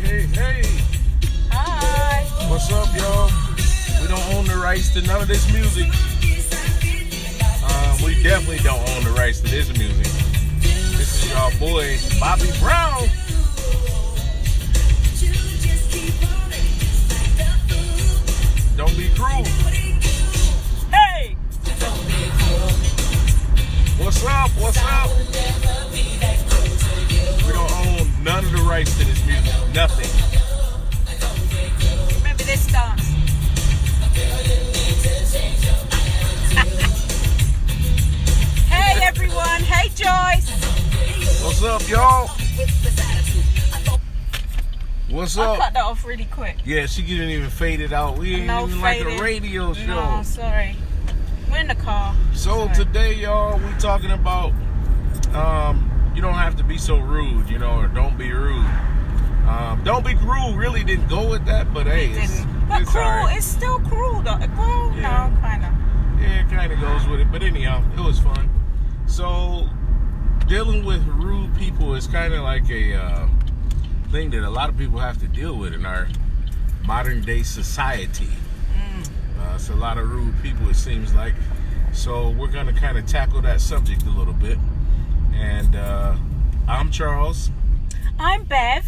Hey. Hi. What's up, y'all? We don't own the rights to none of this music. We definitely don't own the rights to this music. This is y'all boy, Bobby Brown. Don't be cruel. Hey. What's up? We don't own none of the rights to this music. Nothing. Remember this dance? Hey everyone. Hey Joyce. What's up, y'all? What's I up? cut that off really quick. Yeah, she didn't even fade it out. We ain't No even like a fading. radio show. No, sorry. We're in the car. So Sorry. today, y'all, we talking about you don't have to be so rude, or don't be rude. Don't be cruel really didn't go with that, but hey, it's cruel, all right. it's still cruel though. Well, Yeah. no, kind of. Yeah, it kind of goes with it, but anyhow, it was fun. So dealing with rude people is kind of like a thing that a lot of people have to deal with in our modern day society. It's a lot of rude people, it seems like. So we're going to kind of tackle that subject a little bit. And I'm Charles. I'm Bev.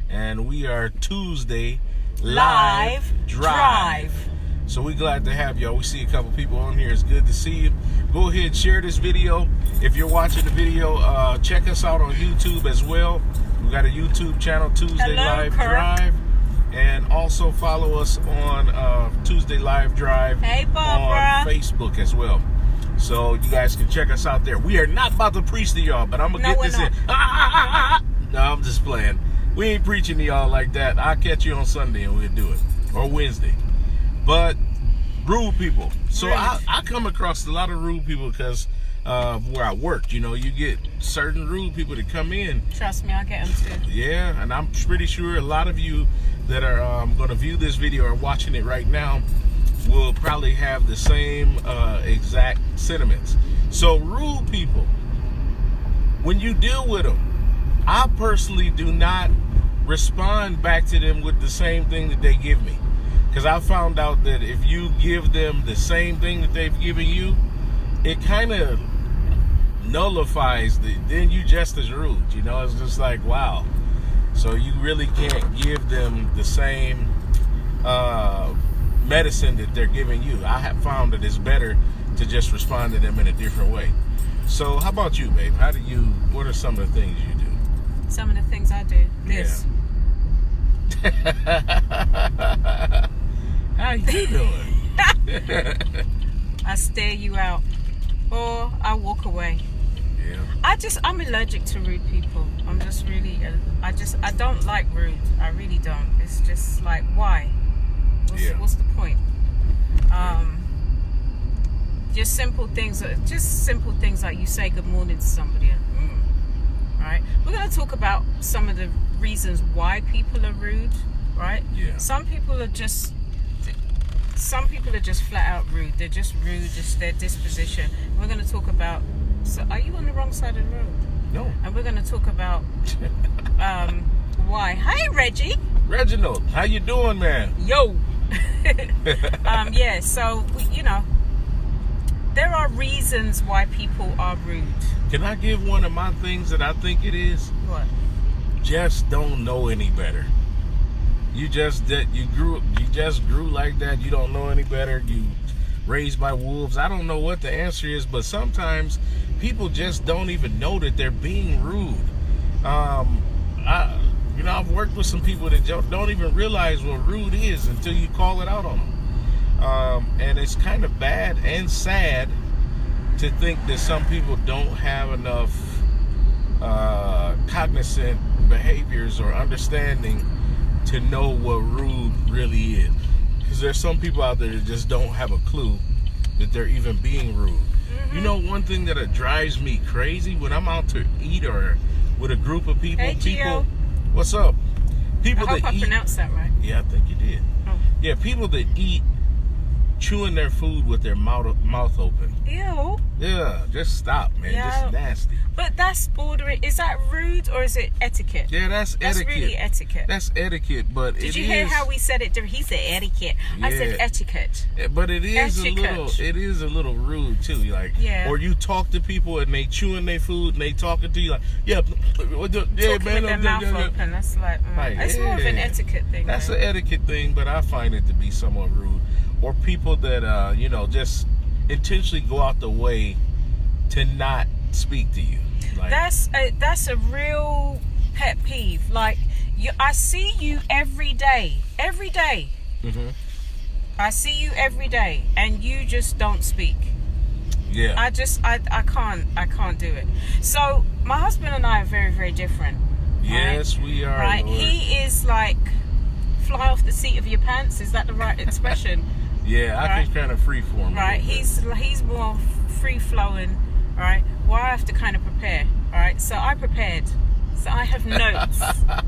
And we are Tuesday Live Drive. So we're glad to have y'all. We see a couple people on here. It's good to see you. Go ahead, share this video. If you're watching the video, check us out on YouTube as well. We got a YouTube channel, Tuesday Hello, Live Kurt. Drive. And also follow us on Tuesday Live Drive Hey, on Barbara. Facebook as well. So you guys can check us out there. We are not about to preach to y'all, but I'm going to get this in. No, I'm just playing. We ain't preaching to y'all like that. I'll catch you on Sunday and we'll do it. Or Wednesday. But rude people. So I come across a lot of rude people because of where I work. You get certain rude people that come in. Trust me, I get them too. Yeah, and I'm pretty sure a lot of you that are going to view this video or watching it right now will probably have the same exact sentiments. So rude people, when you deal with them, I personally do not respond back to them with the same thing that they give me. Because I found out that if you give them the same thing that they've given you, it kind of nullifies then you just as rude. It's just like, wow. So you really can't give them the same medicine that they're giving you. I have found that it's better to just respond to them in a different way. So how about you, babe? What are some of the things you do? Some of the things I do. This. Yeah. How you doing? I stare you out. Or I walk away. Yeah. I'm allergic to rude people. I'm just really, I don't like rude. I really don't. It's just like, why? What's the point? Just simple things like you say good morning to somebody. Right? We're going to talk about some of the reasons why people are rude, right? Yeah. Some people are just flat out rude. They're just rude, just their disposition. We're going to talk about, so are you on the wrong side of the road? No. And we're going to talk about why. Hey, Reggie. Reginald, how you doing, man? Yo. Yeah, so, there are reasons why people are rude. Can I give one of my things that I think it is? What? Just don't know any better. You just grew like that. You don't know any better. You raised by wolves. I don't know what the answer is, but sometimes people just don't even know that they're being rude. I've worked with some people that don't even realize what rude is until you call it out on them. And it's kind of bad and sad to think that some people don't have enough cognizant behaviors or understanding to know what rude really is. Because there's some people out there that just don't have a clue that they're even being rude. Mm-hmm. One thing that drives me crazy when I'm out to eat or with a group of people. Hey, Gio. What's up? People I hope I pronounced that right. Yeah, I think you did. Oh. Yeah, people that eat chewing their food with their mouth open. Ew. Yeah, just stop, man. Yeah. Just nasty. But that's bordering. Is that rude or is it etiquette? Yeah, that's etiquette. That's really etiquette. That's etiquette, but Did you hear how we said it different? He said etiquette. I said Yeah. etiquette. But it is Etiquette. it is a little rude too. Like, Yeah. or you talk to people and they chewing their food and they talking to you like, yeah, Talking with their mouth open. That's like, it's more of an etiquette thing. That's right? an etiquette thing, but I find it to be somewhat rude. Or people that just intentionally go out the way to not speak to you. Like, That's a real pet peeve. Like, I see you every day. Every day. mhm. I see you every day, and you just don't speak. Yeah. I can't do it. So my husband and I are very, very different. Yes, we are. Right? Lord. He is like fly off the seat of your pants. Is that the right expression? Yeah, I can kind of freeform. Right? He's more free flowing. Right? Well, I have to kind of prepare. All right? So I prepared. So I have notes.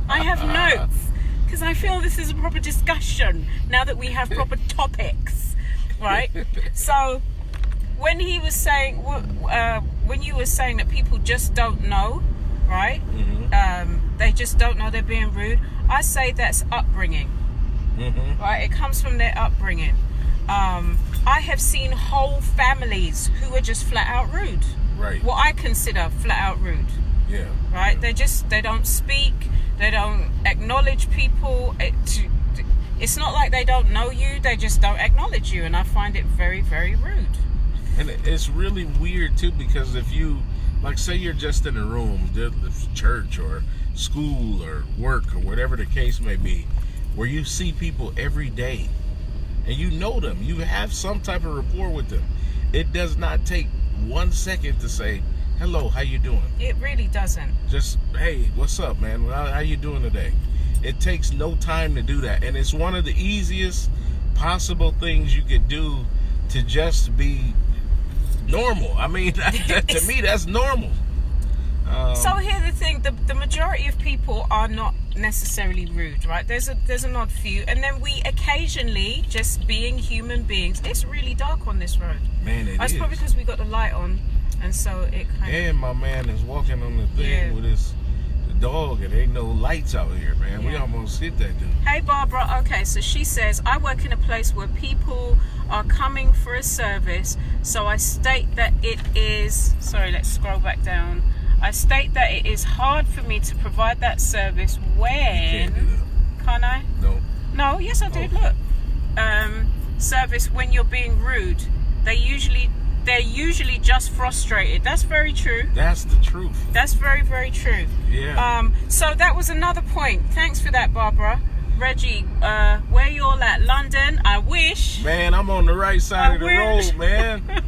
I have notes because I feel this is a proper discussion now that we have proper topics. Right? So when he was saying, when you were saying that people just don't know, right? Mm-hmm. They just don't know they're being rude. I say that's upbringing, Mm-hmm. right? It comes from their upbringing. I have seen whole families who are just flat out rude. Right. What I consider flat out rude, Yeah. right? They don't speak. They don't acknowledge people. It's not like they don't know you. They just don't acknowledge you, and I find it very, very rude. And it's really weird too, because if you, like, say you're just in a room, church or school or work or whatever the case may be, where you see people every day and you know them, you have some type of rapport with them, it does not take 1 second to say, hello, how you doing? It really doesn't. Just, hey, what's up, man? How you doing today? It takes no time to do that. And it's one of the easiest possible things you could do to just be normal. I mean, to me, that's normal. So here's the thing: the majority of people are not necessarily rude, right? There's an odd few, and then we occasionally, just being human beings, it's really dark on this road. Man, That's probably because we got the light on, and so it kind of. And my man is walking on the thing Yeah. with his dog, and ain't no lights out here, man. We Yeah. almost hit that dude. Hey Barbara, okay, so she says, I work in a place where people are coming for a service, so I state that it is, sorry, let's scroll back down. I state that it is hard for me to provide that service when, You can't do that. can't I? No. No, yes I did, Oh. look. Service when you're being rude. They're usually just frustrated. That's very true. That's the truth. That's very, very true. Yeah. So that was another point. Thanks for that, Barbara. Reggie, where you all at? London? I wish. Man, I'm on the right side of the road, man.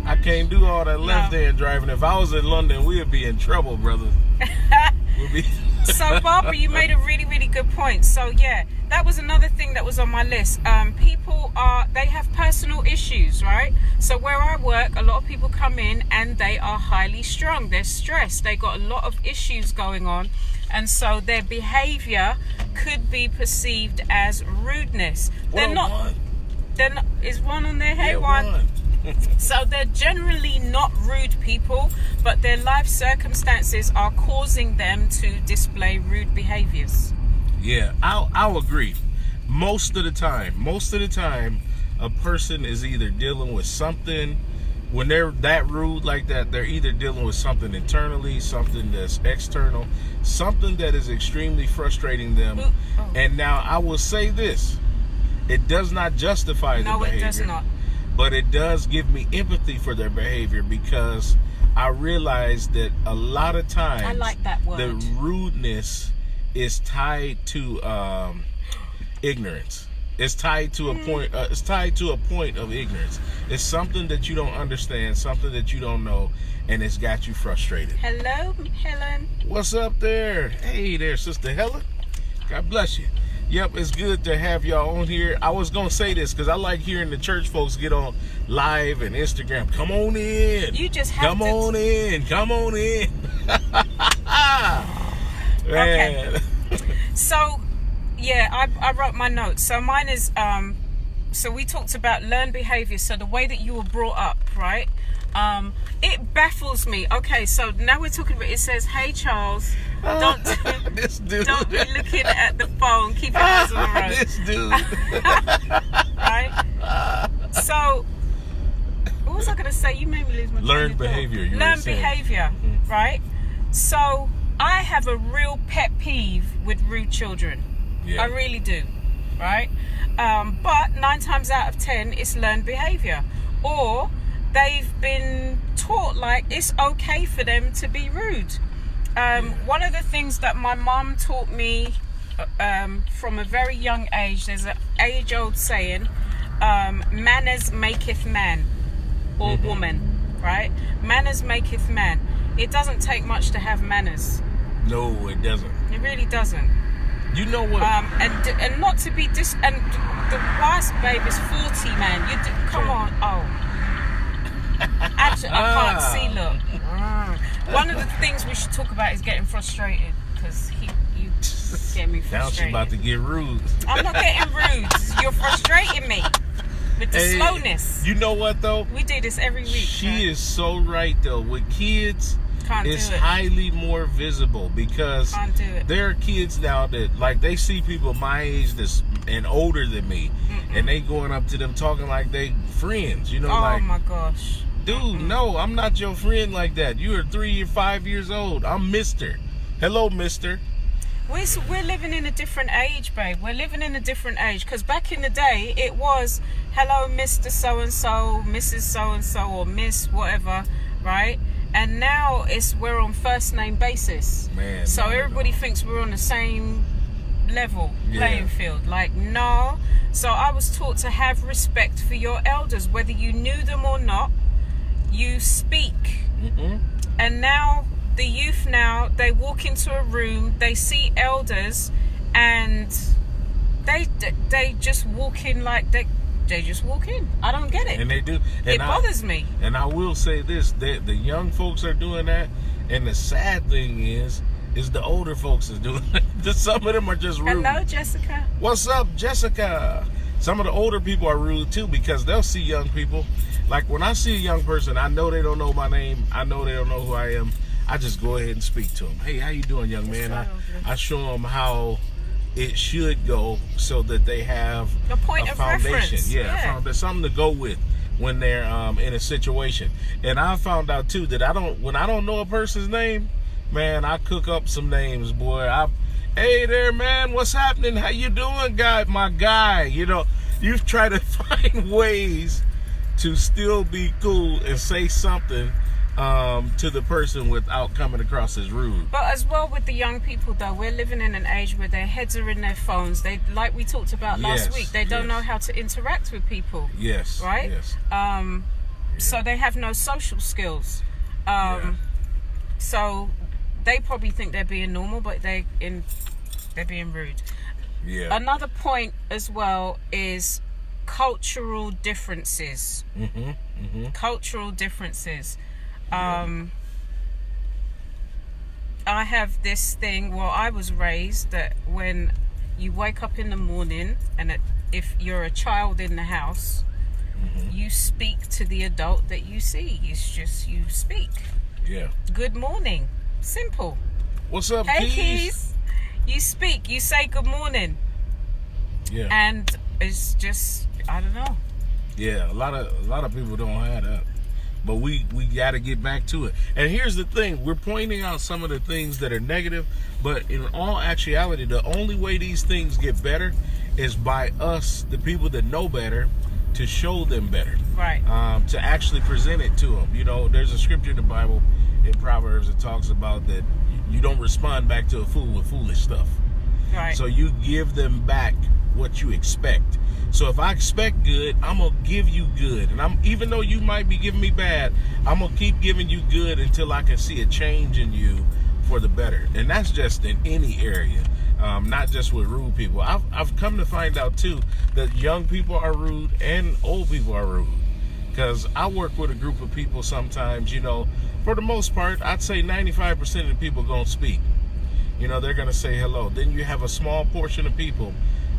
I can't do all that left-hand driving. If I was in London, we'd be in trouble, brother. We'd be... So, Barbara, you made a really, really good point. So, yeah, that was another thing that was on my list. People they have personal issues, right? So where I work, a lot of people come in and they are highly strung. They're stressed. They got a lot of issues going on. And so their behavior could be perceived as rudeness. They're not, is one on there? Hey, Yeah, one. So they're generally not rude people, but their life circumstances are causing them to display rude behaviors. Yeah, I'll agree. Most of the time, a person is either dealing with something. When they're that rude like that, they're either dealing with something internally, something that's external, something that is extremely frustrating them. Oh. And now I will say this: it does not justify the behavior. No, it does not. But it does give me empathy for their behavior, because I realize that a lot of times I like that word. the rudeness is tied to ignorance. It's tied to a point. It's tied to a point of ignorance. It's something that you don't understand, something that you don't know, and it's got you frustrated. Hello, Helen. What's up there? Hey there, Sister Helen. God bless you. Yep, it's good to have y'all on here. I was going to say this because I like hearing the church folks get on live and Instagram. Come on in. You just have Come on in. Come on in. Man. Okay. So, yeah, I wrote my notes. So mine is so we talked about learned behavior. So the way that you were brought up, right? It baffles me. Okay, so now we're talking about. It says, "Hey Charles, don't This dude. don't be looking at the phone. Keep your eyes on the road." This dude. Right. So, what was I going to say? You made me lose my train Learned of thought. behavior, you were Learned saying. behavior, right? So I have a real pet peeve with rude children. Yeah. I really do, right? But 9 times out of 10, it's learned behavior, or they've been taught like it's okay for them to be rude. One of the things that my mom taught me from a very young age, there's an age-old saying, manners maketh man or woman, right? Manners maketh man. It doesn't take much to have manners. No, it doesn't. It really doesn't. You know what? And not to be and the wife's babe is 40, man. Come on. Oh, actually, I can't see. Look, one of the things we should talk about is getting frustrated, because you get me Now she's frustrated. about to get rude. I'm not getting rude. You're frustrating me with the Hey, slowness. You know what though? We do this every week. She is so right though. With kids, Can't it's do it. highly more visible, because Can't do it. there are kids now that like they see people my age that's and older than me, and they going up to them talking like they friends. You know, Oh like, my gosh. dude, no, I'm not your friend like that. You are 3 or 5 years old. I'm Mister. Hello, Mister. We're living in a different age, babe. We're living in a different age, because back in the day it was hello, Mr. So-and-so, Mrs. So-and-so, or Miss whatever, right? And now we're on first name basis. Man, so no, everybody no. thinks we're on the same level Yeah. playing field. Like, no. So I was taught to have respect for your elders, whether you knew them or not. You speak. And now the youth, now they walk into a room, they see elders, and they just walk in like they just walk in. I don't get it. And they do. And It bothers me. And I will say this: that the young folks are doing that, and the sad thing is the older folks is doing it. Some of them are just rude. Hello, Jessica. What's up, Jessica? Some of the older people are rude too, because they'll see young people. Like when I see a young person, I know they don't know my name. I know they don't know who I am. I just go ahead and speak to them. Hey, how you doing, young man? I show them how it should go, so that they have A point of foundation. reference. Yeah, there's something to go with when they're in a situation. And I found out too that when I don't know a person's name, man, I cook up some names, boy. Hey there, man, what's happening? How you doing, guy? My guy. You know, you try to find ways to still be cool and say something to the person without coming across as rude. But as well with the young people, though, we're living in an age where their heads are in their phones. They, like we talked about last week, they don't know how to interact with people. Yes. Right? Yes. So they have no social skills. So they probably think they're being normal, but they're being rude. Yeah. Another point as well is cultural differences. Cultural differences. I have this thing where I was raised that when you wake up in the morning, and if you're a child in the house, you speak to the adult that you see. It's just you speak. Yeah. Good morning. Simple. What's up, Hey, Keys? Keys. You speak. You say good morning. Yeah. And it's just, I don't know. Yeah, a lot of people don't have that. But we got to get back to it. And here's the thing. We're pointing out some of the things that are negative, but in all actuality, the only way these things get better is by us, the people that know better, to show them better. Right. To actually present it to them. You know, there's a scripture in the Bible, in Proverbs, that talks about that you don't respond back to a fool with foolish stuff. Right. So you give them back what you expect. So if I expect good, I'm gonna give you good, and even though you might be giving me bad, I'm gonna keep giving you good until I can see a change in you for the better. And that's just in any area, not just with rude people. I've come to find out too that young people are rude and old people are rude, because I work with a group of people sometimes. You know, for the most part, I'd say 95% of the people gonna speak. You know, they're gonna say hello. Then you have a small portion of people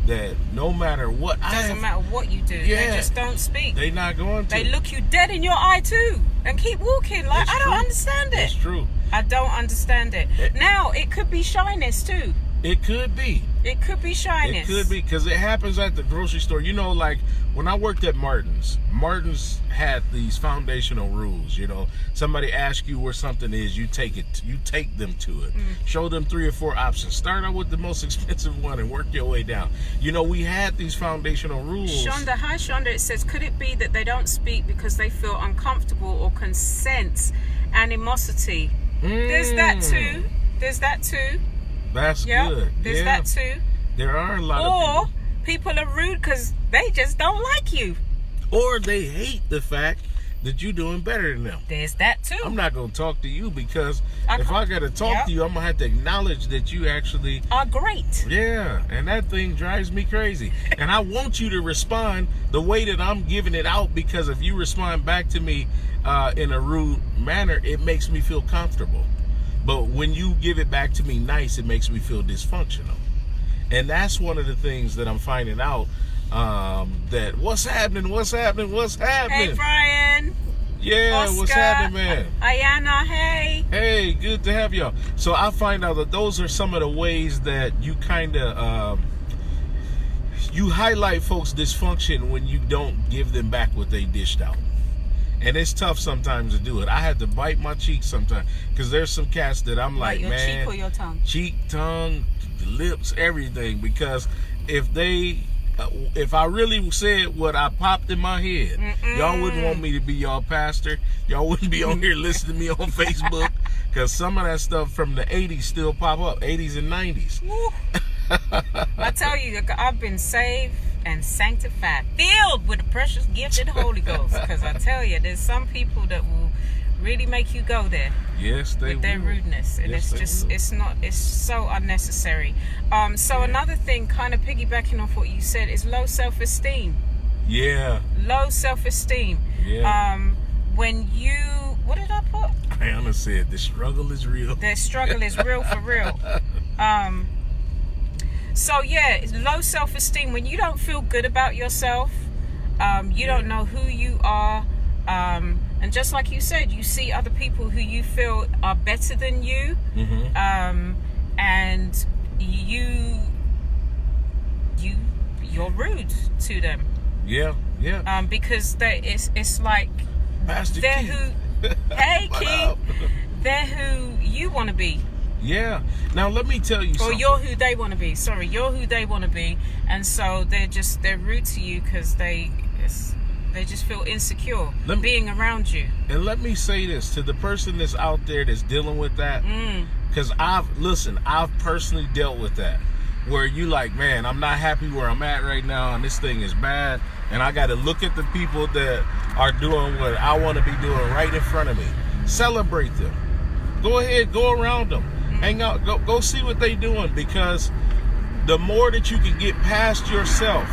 that no matter what, Doesn't matter what you do. Yeah. They just don't speak. They not going to. They look you dead in your eye too and keep walking. Like, It's I don't true. understand it. It's true. I don't understand it. Now, it could be shyness too. It could be. It could be shyness. It could be, because it happens at the grocery store. You know, like when I worked at Martin's had these foundational rules. You know, somebody asks you where something is, you take them to it. Show them 3 or 4 options. Start out with the most expensive one and work your way down. You know, we had these foundational rules. Shonda, hi Shonda. It says, could it be that they don't speak because they feel uncomfortable or can sense animosity? There's that too. There's that too. That's Yeah, good. there's that too. There are a lot Or of people are rude because they just don't like you. people. Or they hate the fact that you're doing better than them. There's that too. I'm not going to talk to you because I if can't- I got to talk Yep. to you, I'm going to have to acknowledge that you actually... Are great. Yeah, and that thing drives me crazy. And I want you to respond the way that I'm giving it out, because if you respond back to me in a rude manner, it makes me feel comfortable. But when you give it back to me nice, it makes me feel dysfunctional. And that's one of the things that I'm finding out, that what's happening? Hey, Brian. Yeah, Oscar. what's happening, man? Ayana, hey. Hey, good to have y'all. So I find out that those are some of the ways that you kind of you highlight folks' dysfunction when you don't give them back what they dished out. And it's tough sometimes to do it. I had to bite my cheek sometimes, because there's some cats that I'm like, Your man, cheek or your tongue? cheek, tongue, lips, everything. Because if I really said what I popped in my head, y'all wouldn't want me to be y'all pastor. Y'all wouldn't be on here listening to me on Facebook, because some of that stuff from the 80s still pop up, 80s and 90s. Woo. I tell you, I've been saved and sanctified, filled with the precious gift of the Holy Ghost. Because I tell you, there's some people that will really make you go there. Yes, they with their will. rudeness, and Yes, it's so unnecessary. So another thing, kind of piggybacking off what you said, is low self-esteem. Yeah. Low self-esteem. Yeah. When you, what did I put? Ayana said the struggle is real. The struggle is real for real. So yeah, it's low self-esteem. When you don't feel good about yourself, you don't know who you are. And just like you said, you see other people who you feel are better than you, and you're rude to them. Yeah, yeah. Because it's like Pastor they're Keith. who. Hey, What Keith. up? They're who you want to be. Yeah. Now let me tell you Or something. you're who they want to be. Sorry, you're who they want to be, and so they're rude to you because they just feel insecure being around you. And let me say this to the person that's out there that's dealing with that, because I've personally dealt with that, where you like, man, I'm not happy where I'm at right now, and this thing is bad, and I got to look at the people that are doing what I want to be doing right in front of me. Celebrate them. Go ahead, go around them, hang out, go see what they doing, because the more that you can get past yourself,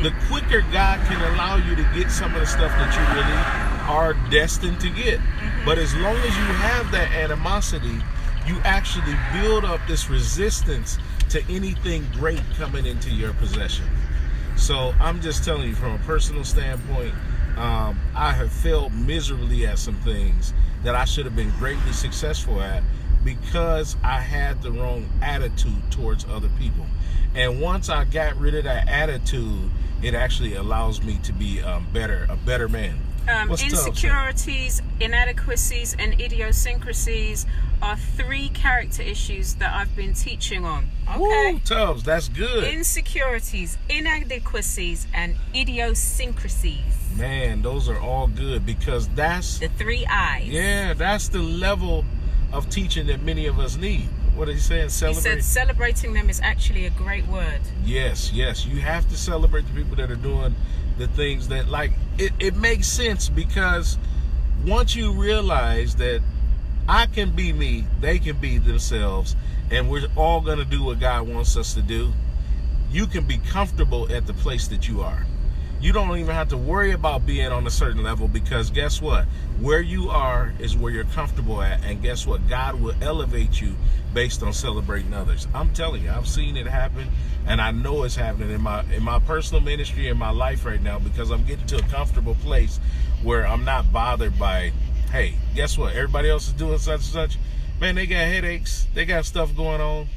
the quicker God can allow you to get some of the stuff that you really are destined to get. But as long as you have that animosity, you actually build up this resistance to anything great coming into your possession. So I'm just telling you, from a personal standpoint, I have failed miserably at some things that I should have been greatly successful at, because I had the wrong attitude towards other people. And once I got rid of that attitude, it actually allows me to be a better man. What's Insecurities, inadequacies, and idiosyncrasies are 3 character issues that I've been teaching on. Okay. Woo, Tubbs, that's good. Insecurities, inadequacies, and idiosyncrasies. Man, those are all good, because that's The 3 I's. yeah, that's the level of teaching that many of us need. What are you saying? He Celebrate. said celebrating them is actually a great word. Yes, you have to celebrate the people that are doing the things that, like, it makes sense, because once you realize that I can be me, they can be themselves, and we're all going to do what God wants us to do, you can be comfortable at the place that you are. you don't even have to worry about being on a certain level, because guess what? Where you are is where you're comfortable at, and guess what? God will elevate you based on celebrating others. I'm telling you, I've seen it happen, and I know it's happening in my personal ministry, in my life right now, because I'm getting to a comfortable place where I'm not bothered by, hey, guess what? Everybody else is doing such and such. Man, they got headaches. They got stuff going on.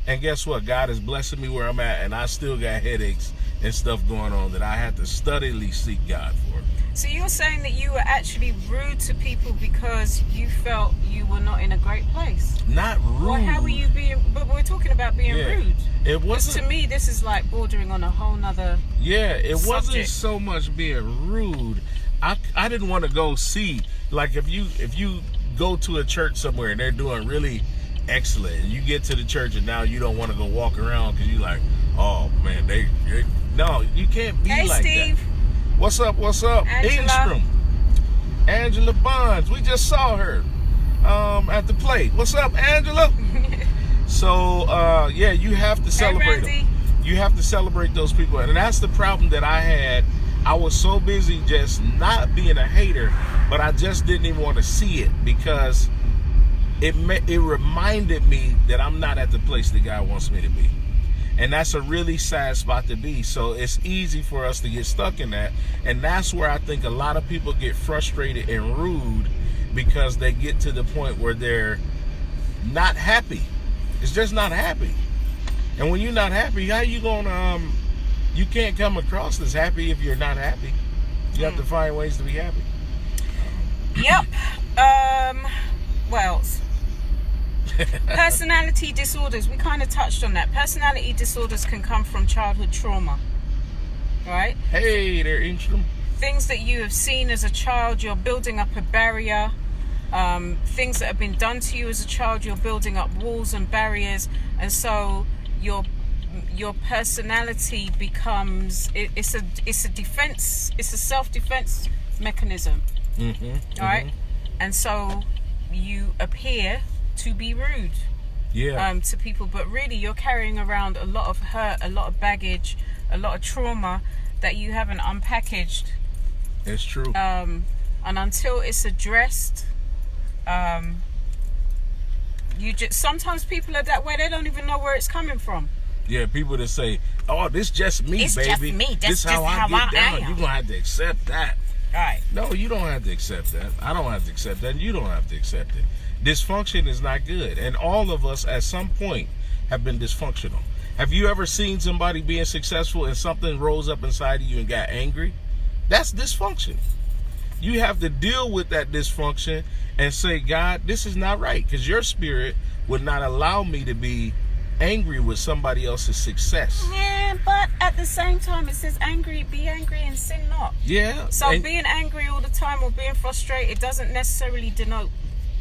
And guess what? God is blessing me where I'm at, and I still got headaches and stuff going on that I had to steadily seek God for. So you're saying that you were actually rude to people because you felt you were not in a great place? Not rude. Well, how were you being? But we're talking about being rude. It wasn't. To me, this is like bordering on a whole nother. Yeah, it subject. wasn't so much being rude. I didn't want to go see, like, if you go to a church somewhere and they're doing really excellent, and you get to the church and now you don't want to go walk around because you're like, oh man, no, you can't be like Steve. that. What's up? Angela. Engstrom. Angela Bonds. We just saw her at the plate. What's up, Angela? So yeah, you have to celebrate them. You have to celebrate those people, and that's the problem that I had. I was so busy just not being a hater, but I just didn't even want to see it, because it reminded me that I'm not at the place that God wants me to be. And that's a really sad spot to be. So it's easy for us to get stuck in that. And that's where I think a lot of people get frustrated and rude, because they get to the point where they're not happy. It's just not happy. And when you're not happy, how you gonna you can't come across as happy if you're not happy. You have to find ways to be happy. Yep. What else? Personality disorders. We kind of touched on that. Personality disorders can come from childhood trauma. Right? Hey there, Engstrom. Things that you have seen as a child, you're building up a barrier. Things that have been done to you as a child, you're building up walls and barriers. And so your personality becomes it's a defense, it's a self-defense mechanism. All right, and so you appear to be rude to people, but really you're carrying around a lot of hurt, a lot of baggage, a lot of trauma that you haven't unpackaged. It's true. And until it's addressed, you just, sometimes people are that way, they don't even know where it's coming from. Yeah, people that say, "Oh, this just me, it's baby. Just me. This how I get down." You're gonna have to accept that. Right. No, you don't have to accept that. I don't have to accept that. And you don't have to accept it. Dysfunction is not good, and all of us at some point have been dysfunctional. Have you ever seen somebody being successful and something rose up inside of you and got angry? That's dysfunction. You have to deal with that dysfunction and say, God, this is not right, because your spirit would not allow me to be angry with somebody else's success. Yeah, but at the same time it says be angry and sin not. Yeah. So being angry all the time or being frustrated doesn't necessarily denote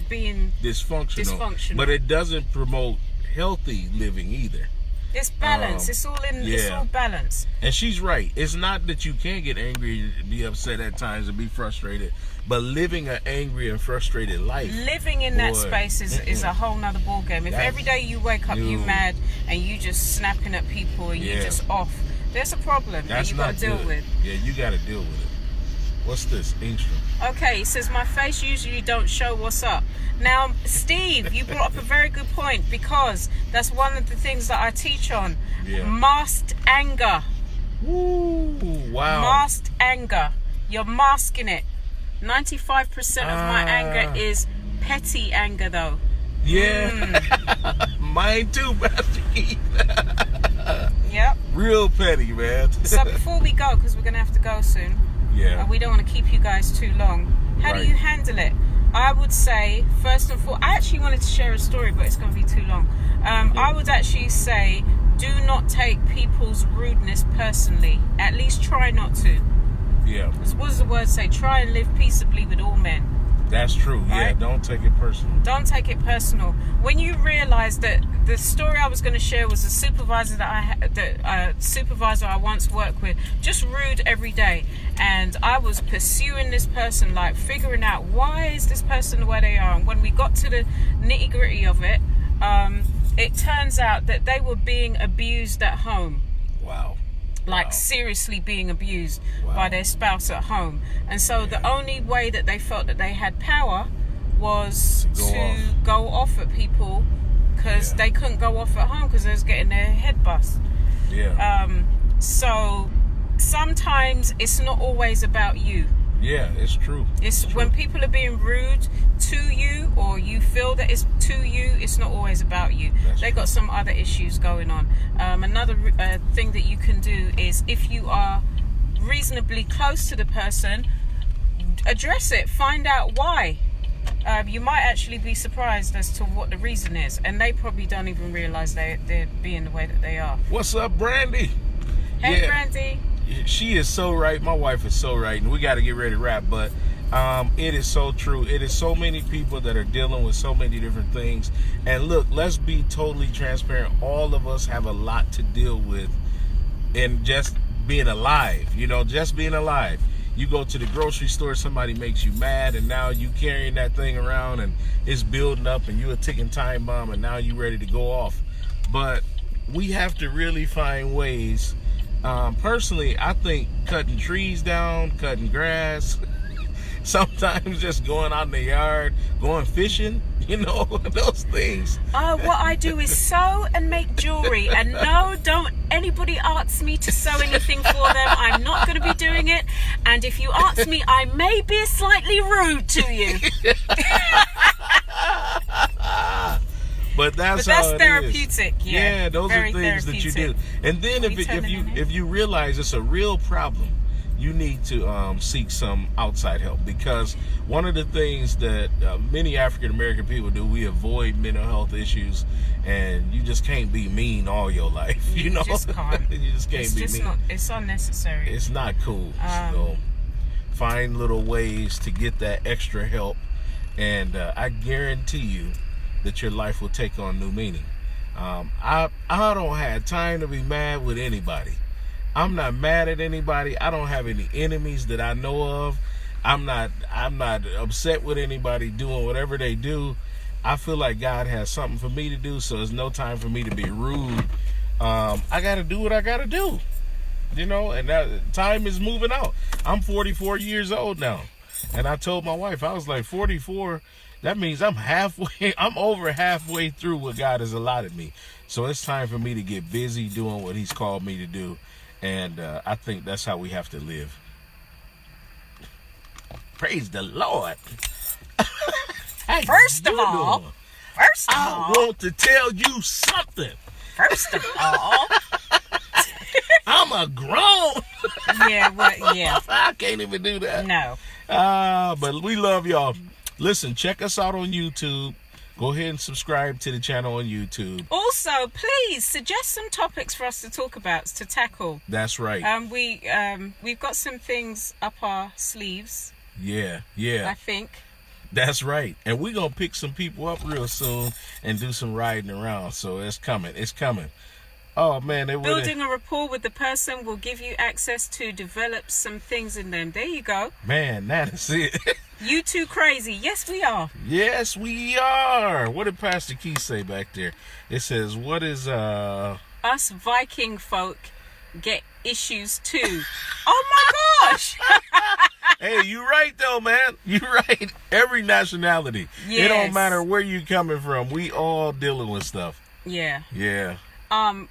being dysfunctional. But it doesn't promote healthy living either. It's balance. It's all balance. And she's right. It's not that you can't get angry and be upset at times and be frustrated, but living an angry and frustrated life. Living in that space is a whole nother ballgame. If every day you wake up you mad and you just snapping at people and you just off, there's a problem that you got to deal with. Yeah, you got to deal with it. What's this? Engstrom. Okay, it says my face usually don't show what's up. Now, Steve, you brought up a very good point, because that's one of the things that I teach on. Yeah. Masked anger. Woo, wow. Masked anger. You're masking it. 95% of my anger is petty anger, though. Yeah. Mine too, Pastor Keith. Yep. Real petty, man. So before we go, because we're going to have to go soon. Yeah. We don't want to keep you guys too long. How do you handle it? I would say, first and foremost, I actually wanted to share a story, but it's going to be too long. I would actually say, do not take people's rudeness personally. At least try not to. Yeah. What does the word say? Try and live peaceably with all men. That's true. Right? Yeah, don't take it personal. Don't take it personal. When you realize that the story I was going to share was a supervisor supervisor I once worked with, just rude every day, and I was pursuing this person, like figuring out why is this person the way they are. And when we got to the nitty gritty of it, it turns out that they were being abused at home. Wow. like Wow. seriously being abused Wow. by their spouse at home. And so the only way that they felt that they had power was to go off at people, because Yeah. they couldn't go off at home because they was getting their head bust. Yeah. So sometimes it's not always about you. Yeah, it's true. It's true. when people are being rude to you, or you feel that it's to you, it's not always about you. That's They got some other issues going on. Another thing that you can do is, if you are reasonably close to the person, address it, find out why. You might actually be surprised as to what the reason is, and they probably don't even realize they're being the way that they are. What's up, Brandy? Hey, Yeah. Brandy. She is so right. My wife is so right, and we got to get ready to wrap. But it is so true. It is so many people that are dealing with so many different things. And look, let's be totally transparent. All of us have a lot to deal with in just being alive. You know, just being alive. You go to the grocery store, somebody makes you mad, and now you carrying that thing around, and it's building up, and you're a ticking time bomb, and now you ready to go off. But we have to really find ways. Personally, I think cutting trees down, cutting grass, sometimes just going out in the yard, going fishing, you know, those things. What I do is sew and make jewelry, and no, don't anybody ask me to sew anything for them. I'm not going to be doing it, and if you ask me, I may be slightly rude to you. But that's that's how it therapeutic. is. Yeah, those very are things that you do. therapeutic. And then if you realize it's a real problem, you need to seek some outside help, because one of the things that many African American people do, we avoid mental health issues, and you just can't be mean all your life. You know, just can't. You just can't It's be just mean. not. It's unnecessary. It's not cool. So find little ways to get that extra help, and I guarantee you that your life will take on new meaning. I don't have time to be mad with anybody. I'm not mad at anybody. I don't have any enemies that I know of. I'm not upset with anybody doing whatever they do. I feel like God has something for me to do, so there's no time for me to be rude. I got to do what I got to do. You know, and that time is moving out. I'm 44 years old now. And I told my wife, I was like, 44, that means I'm over halfway through what God has allotted me. So it's time for me to get busy doing what he's called me to do. And I think that's how we have to live. Praise the Lord. First of all, I want to tell you something. First of all, I'm a grown. yeah, well, yeah, I can't even do that. no. But we love y'all. Listen, check us out on YouTube. Go ahead and subscribe to the channel on YouTube. Also, please suggest some topics for us to talk about, to tackle. That's right. We've got some things up our sleeves, Yeah. I think. That's right. And we're going to pick some people up real soon and do some riding around. So it's coming. It's coming. Oh, man. Building a rapport with the person will give you access to develop some things in them. There you go. Man, that is it. You too crazy. Yes, we are. Yes, we are. What did Pastor Keith say back there? It says, what is... Us Viking folk get issues too. Oh, my gosh. Hey, you right though, man. You right. Every nationality. It don't Yes. matter where you coming from. We all dealing with stuff. Yeah. Yeah.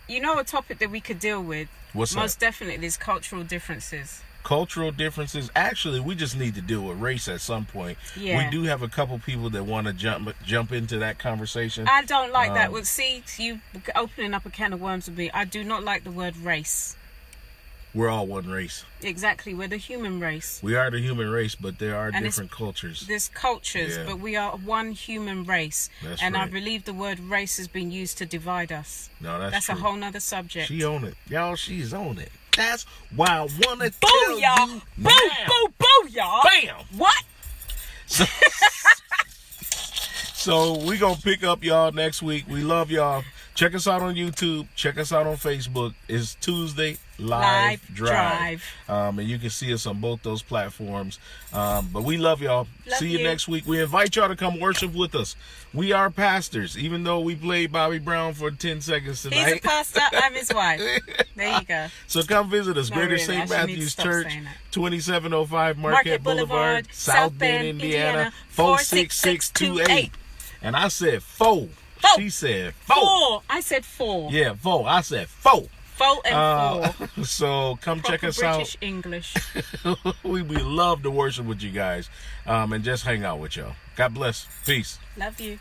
You know, a topic that we could deal with What's that? most definitely is cultural differences. Cultural differences. Actually, we just need to deal with race at some point. Yeah. We do have a couple people that want to jump into that conversation. I don't like that. Well, see, you opening up a can of worms with me. I do not like the word race. We're all one race. Exactly, we're the human race. We are the human race, but there are And different cultures. There's cultures, Yeah. but we are one human race. That's and I right. believe the word race has been used to divide us. No, that's That's true. a whole nother subject. She own it. Y'all, she's on it. That's why I want to Boo, tell y'all! you Boo, now. boo, boo, y'all! Bam! What? So we going to pick up y'all next week. We love y'all. Check us out on YouTube. Check us out on Facebook. It's Tuesday. Live Drive. And you can see us on both those platforms. But we love y'all. See you next week. We invite y'all to come worship with us. We are pastors, even though we played Bobby Brown for 10 seconds tonight. He's a pastor. I'm his wife. There you go. So come visit us. No, Greater really, St. I should need to Matthew's stop Church, saying that. 2705 Marquette Boulevard, South Bend, Indiana, 46628. And I said 4. She said 4. 4. I said 4. Yeah, 4. I said 4. 4 and 4. So come check us British out. English. we love to worship with you guys and just hang out with y'all. God bless. Peace. Love you.